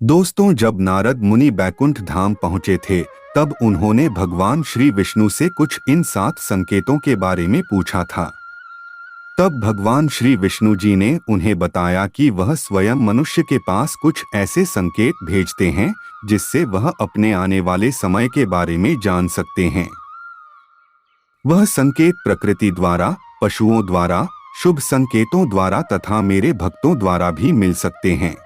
दोस्तों, जब नारद मुनि बैकुंठ धाम पहुंचे थे, तब उन्होंने भगवान श्री विष्णु से कुछ इन 7 संकेतों के बारे में पूछा था। तब भगवान श्री विष्णु जी ने उन्हें बताया कि वह स्वयं मनुष्य के पास कुछ ऐसे संकेत भेजते हैं जिससे वह अपने आने वाले समय के बारे में जान सकते हैं। वह संकेत प्रकृति द्वारा, पशुओं द्वारा, शुभ संकेतों द्वारा तथा मेरे भक्तों द्वारा भी मिल सकते हैं।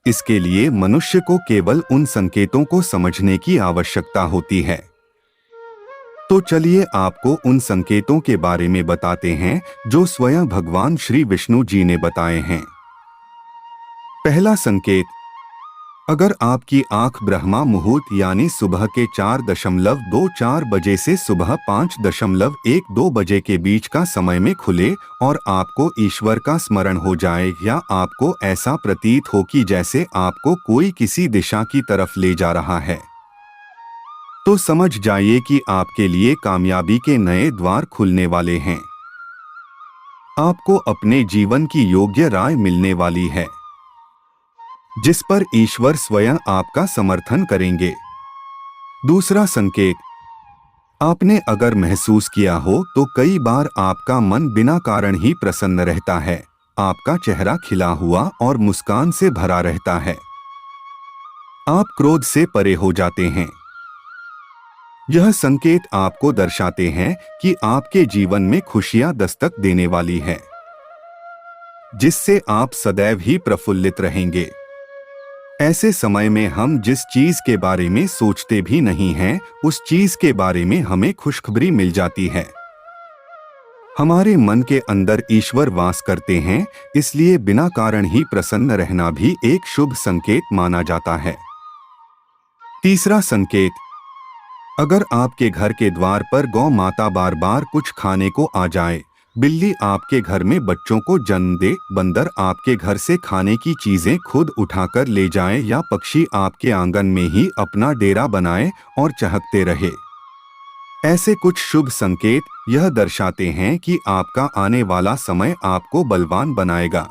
इसके लिए मनुष्य को केवल उन संकेतों को समझने की आवश्यकता होती है। तो चलिए आपको उन संकेतों के बारे में बताते हैं जो स्वयं भगवान श्री विष्णु जी ने बताए हैं। पहला संकेत, अगर आपकी आंख ब्रह्मा मुहूर्त यानी सुबह के 4.24 बजे से सुबह 5.12 बजे के बीच का समय में खुले और आपको ईश्वर का स्मरण हो जाए या आपको ऐसा प्रतीत हो कि जैसे आपको कोई किसी दिशा की तरफ ले जा रहा है, तो समझ जाइए कि आपके लिए कामयाबी के नए द्वार खुलने वाले हैं। आपको अपने जीवन की योग्य राय मिलने वाली है, जिस पर ईश्वर स्वयं आपका समर्थन करेंगे। दूसरा संकेत, आपने अगर महसूस किया हो तो कई बार आपका मन बिना कारण ही प्रसन्न रहता है, आपका चेहरा खिला हुआ और मुस्कान से भरा रहता है। आप क्रोध से परे हो जाते हैं। यह संकेत आपको दर्शाते हैं कि आपके जीवन में खुशियां दस्तक देने वाली है, जिससे आप सदैव ही प्रफुल्लित रहेंगे। ऐसे समय में हम जिस चीज के बारे में सोचते भी नहीं हैं, उस चीज के बारे में हमें खुशखबरी मिल जाती है। हमारे मन के अंदर ईश्वर वास करते हैं, इसलिए बिना कारण ही प्रसन्न रहना भी एक शुभ संकेत माना जाता है। तीसरा संकेत, अगर आपके घर के द्वार पर गौ माता बार बार कुछ खाने को आ जाए, बिल्ली आपके घर में बच्चों को जन्म दे, बंदर आपके घर से खाने की चीजें खुद उठाकर ले जाए या पक्षी आपके आंगन में ही अपना डेरा बनाए और चहकते रहे, ऐसे कुछ शुभ संकेत यह दर्शाते हैं कि आपका आने वाला समय आपको बलवान बनाएगा,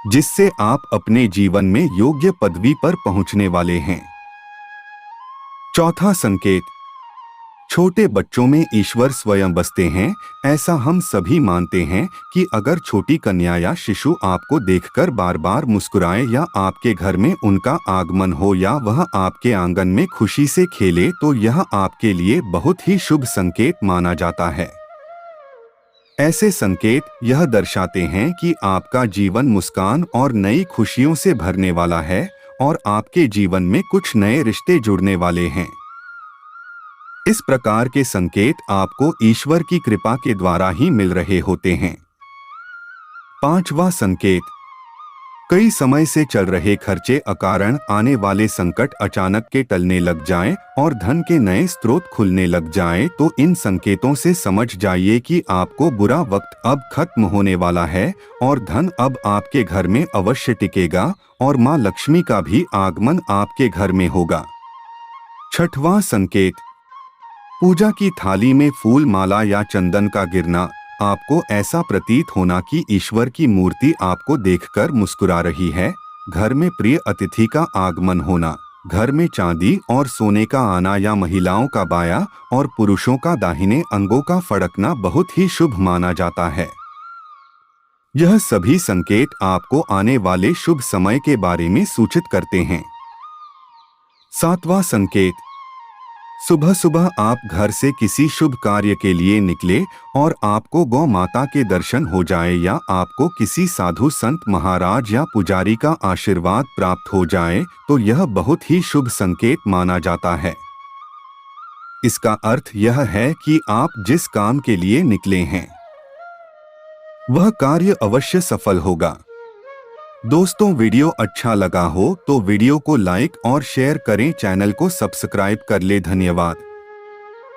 जिससे आप अपने जीवन में योग्य पदवी पर पहुंचने वाले हैं। चौथा संकेत, छोटे बच्चों में ईश्वर स्वयं बसते हैं। ऐसा हम सभी मानते हैं कि अगर छोटी कन्या या शिशु आपको देखकर बार बार मुस्कुराए या आपके घर में उनका आगमन हो या वह आपके आंगन में खुशी से खेले, तो यह आपके लिए बहुत ही शुभ संकेत माना जाता है। ऐसे संकेत यह दर्शाते हैं कि आपका जीवन मुस्कान और नई खुशियों से भरने वाला है और आपके जीवन में कुछ नए रिश्ते जुड़ने वाले हैं। इस प्रकार के संकेत आपको ईश्वर की कृपा के द्वारा ही मिल रहे होते हैं। पांचवा संकेत, कई समय से चल रहे खर्चे अकारण आने वाले संकट अचानक के टलने लग जाएं और धन के नए स्रोत खुलने लग जाएं, तो इन संकेतों से समझ जाइए कि आपको बुरा वक्त अब खत्म होने वाला है और धन अब आपके घर में अवश्य टिकेगा और मां लक्ष्मी का भी आगमन आपके घर में होगा। छठवां संकेत, पूजा की थाली में फूल माला या चंदन का गिरना, आपको ऐसा प्रतीत होना कि ईश्वर की मूर्ति आपको देखकर मुस्कुरा रही है। घर में प्रिय अतिथि का आगमन होना, घर में चांदी और सोने का आना या महिलाओं का बायां और पुरुषों का दाहिने अंगों का फड़कना बहुत ही शुभ माना जाता है। यह सभी संकेत आपको आने वाले शुभ समय के बारे में सूचित करते हैं। सातवां संकेत, सुबह सुबह आप घर से किसी शुभ कार्य के लिए निकले और आपको गौ माता के दर्शन हो जाए या आपको किसी साधु संत महाराज या पुजारी का आशीर्वाद प्राप्त हो जाए, तो यह बहुत ही शुभ संकेत माना जाता है। इसका अर्थ यह है कि आप जिस काम के लिए निकले हैं वह कार्य अवश्य सफल होगा। दोस्तों, वीडियो अच्छा लगा हो तो वीडियो को लाइक और शेयर करें, चैनल को सब्सक्राइब कर ले। धन्यवाद।